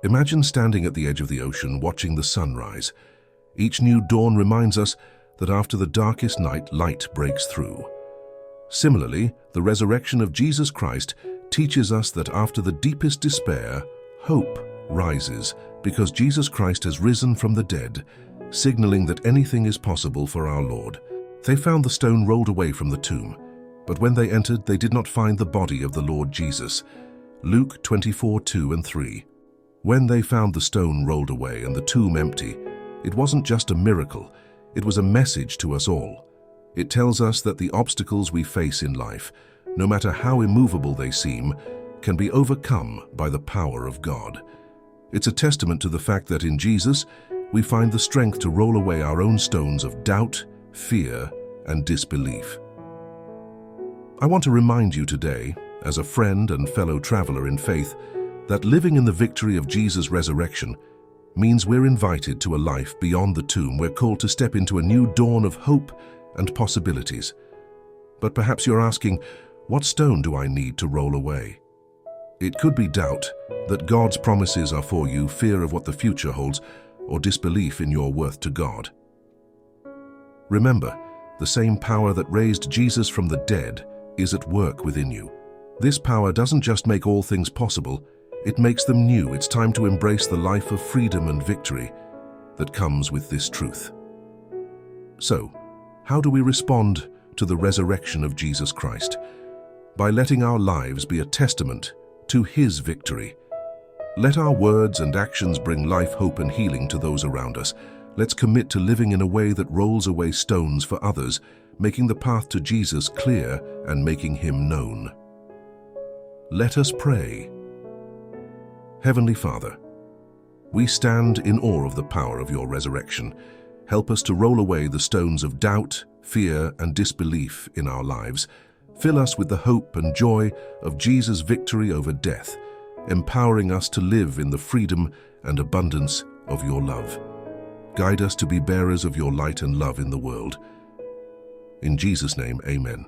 Imagine standing at the edge of the ocean watching the sun rise. Each new dawn reminds us that after the darkest night, light breaks through. Similarly, the resurrection of Jesus Christ teaches us that after the deepest despair, hope rises because Jesus Christ has risen from the dead, signaling that anything is possible for our Lord. They found the stone rolled away from the tomb, but when they entered, they did not find the body of the Lord Jesus. Luke 24:2-3. When they found the stone rolled away and the tomb empty, it wasn't just a miracle, it was a message to us all. It tells us that the obstacles we face in life, no matter how immovable they seem, can be overcome by the power of God. It's a testament to the fact that in Jesus, we find the strength to roll away our own stones of doubt, fear, and disbelief. I want to remind you today, as a friend and fellow traveler in faith, that living in the victory of Jesus' resurrection means we're invited to a life beyond the tomb. We're called to step into a new dawn of hope and possibilities. But perhaps you're asking, what stone do I need to roll away? It could be doubt that God's promises are for you, fear of what the future holds, or disbelief in your worth to God. Remember, the same power that raised Jesus from the dead is at work within you. This power doesn't just make all things possible, it makes them new. It's time to embrace the life of freedom and victory that comes with this truth. So, how do we respond to the resurrection of Jesus Christ? By letting our lives be a testament to His victory. Let our words and actions bring life, hope, and healing to those around us. Let's commit to living in a way that rolls away stones for others, making the path to Jesus clear and making Him known. Let us pray. Heavenly Father, we stand in awe of the power of your resurrection. Help us to roll away the stones of doubt, fear, and disbelief in our lives. Fill us with the hope and joy of Jesus' victory over death, empowering us to live in the freedom and abundance of your love. Guide us to be bearers of your light and love in the world. In Jesus' name, amen.